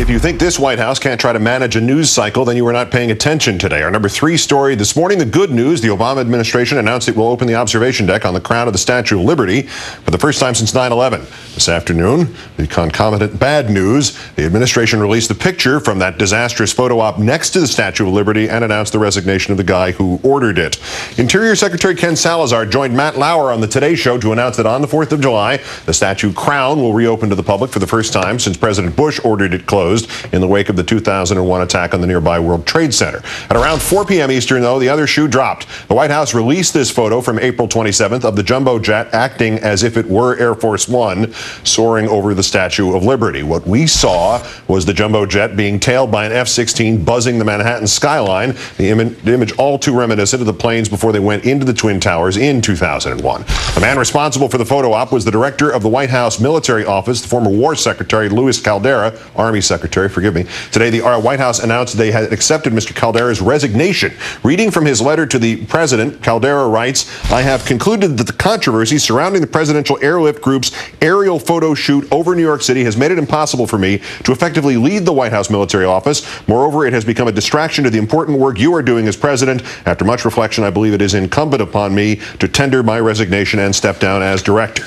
If you think this White House can't try to manage a news cycle, then you were not paying attention today. Our number 3 story this morning, the good news, the Obama administration announced it will open the observation deck on the crown of the Statue of Liberty for the first time since 9/11. This afternoon, the concomitant bad news, the administration released the picture from that disastrous photo op next to the Statue of Liberty and announced the resignation of the guy who ordered it. Interior Secretary Ken Salazar joined Matt Lauer on the Today Show to announce that on the 4th of July, the statue crown will reopen to the public for the first time since President Bush ordered it closed in the wake of the 2001 attack on the nearby World Trade Center. At around 4 p.m. Eastern, though, the other shoe dropped. The White House released this photo from April 27th of the jumbo jet acting as if it were Air Force One soaring over the Statue of Liberty. What we saw was the jumbo jet being tailed by an F-16 buzzing the Manhattan skyline, the image all too reminiscent of the planes before they went into the Twin Towers in 2001. The man responsible for the photo op was the director of the White House Military Office, the former War Secretary Louis Caldera, Army Secretary, forgive me. Today, the White House announced they had accepted Mr. Caldera's resignation. Reading from his letter to the president, Caldera writes, "I have concluded that the controversy surrounding the presidential airlift group's aerial photo shoot over New York City has made it impossible for me to effectively lead the White House Military Office. Moreover, it has become a distraction to the important work you are doing as president. After much reflection, I believe it is incumbent upon me to tender my resignation and step down as director."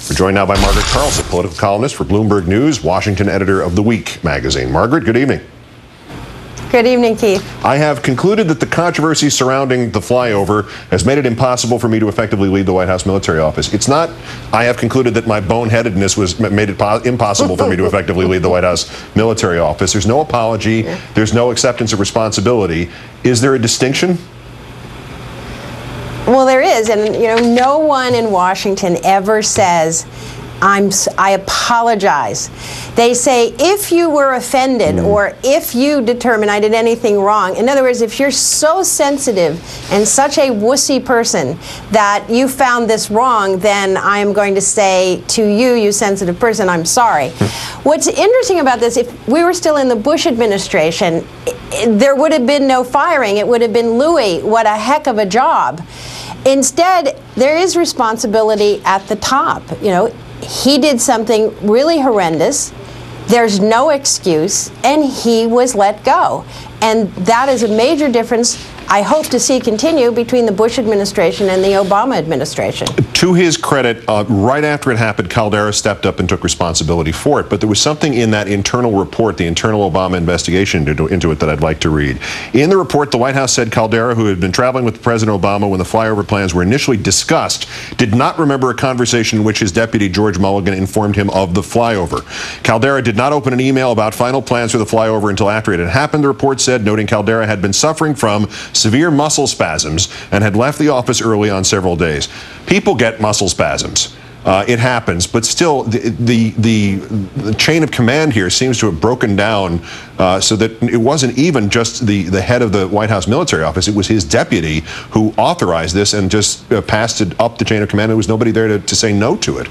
We're joined now by Margaret Carlson, political columnist for Bloomberg News, Washington editor of The Week magazine. Margaret, good evening. Good evening, Keith. I have concluded that the controversy surrounding the flyover has made it impossible for me to effectively lead the White House Military Office. It's not, I have concluded that my boneheadedness made it impossible for me to effectively lead the White House Military Office. There's no apology. There's no acceptance of responsibility. Is there a distinction? Well, there is, and no one in Washington ever says, I apologize. They say, if you were offended or if you determine I did anything wrong. In other words, if you're so sensitive and such a wussy person that you found this wrong, then I'm going to say to you, you sensitive person, I'm sorry. What's interesting about this, if we were still in the Bush administration, there would have been no firing. It would have been Louis. What a heck of a job. Instead, there is responsibility at the top. He did something really horrendous. There's no excuse, and he was let go. And that is a major difference I hope to see continue between the Bush administration and the Obama administration. To his credit, right after it happened, Caldera stepped up and took responsibility for it. But there was something in that internal report, the internal Obama investigation into it, that I'd like to read. In the report, the White House said Caldera, who had been traveling with President Obama when the flyover plans were initially discussed, did not remember a conversation in which his deputy, George Mulligan, informed him of the flyover. Caldera did not open an email about final plans for the flyover until after it had happened, the report said, noting Caldera had been suffering from severe muscle spasms and had left the office early on several days. People get muscle spasms. It happens, but still the chain of command here seems to have broken down so that it wasn't even just the head of the White House Military Office. It was his deputy who authorized this and just passed it up the chain of command. There was nobody there to say no to it.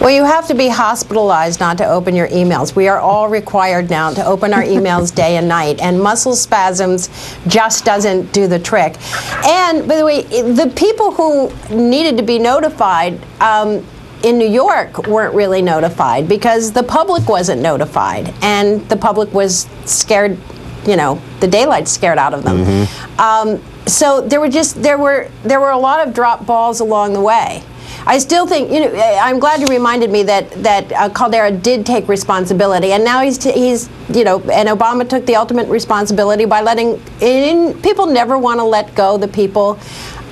Well, you have to be hospitalized not to open your emails. We are all required now to open our emails day and night, and muscle spasms just doesn't do the trick. And, by the way, the people who needed to be notified in New York weren't really notified because the public wasn't notified, and the public was scared, the daylight scared out of them. So there were a lot of drop balls along the way. I still think, I'm glad you reminded me that Caldera did take responsibility, and now he's and Obama took the ultimate responsibility by letting people never want to let go the people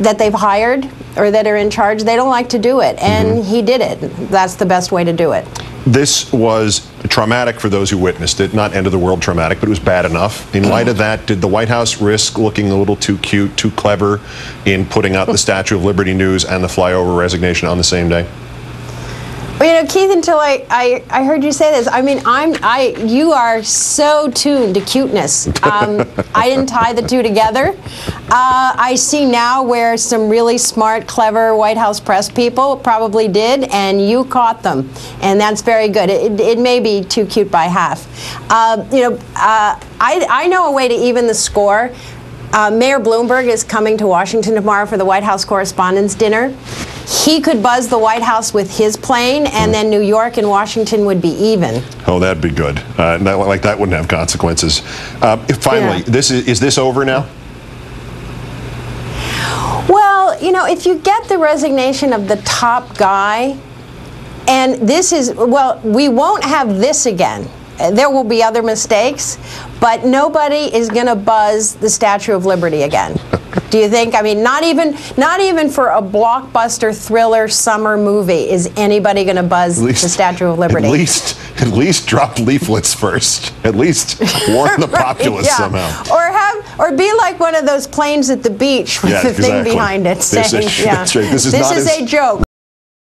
that they've hired or that are in charge. They don't like to do it, and he did it. That's the best way to do it. This was traumatic for those who witnessed it, not end of the world traumatic, but it was bad enough. In light of that, did the White House risk looking a little too cute, too clever in putting out the Statue of Liberty news and the flyover resignation on the same day? Well, Keith, until I heard you say this, I mean, you are so tuned to cuteness. I didn't tie the two together. I see now where some really smart, clever White House press people probably did, and you caught them, and that's very good. It may be too cute by half. I know a way to even the score. Mayor Bloomberg is coming to Washington tomorrow for the White House Correspondents' Dinner. He could buzz the White House with his plane, and then New York and Washington would be even. Oh, that'd be good. That wouldn't have consequences. Finally, Yeah. is this over now? Well, you know, if you get the resignation of the top guy, and this is, well, we won't have this again. There will be other mistakes, but nobody is going to buzz the Statue of Liberty again. Do you think? I mean, not even for a blockbuster thriller summer movie is anybody going to buzz the Statue of Liberty. At least drop leaflets first. At least warn the populace somehow. Or be like one of those planes at the beach with the thing behind it saying, This is a joke.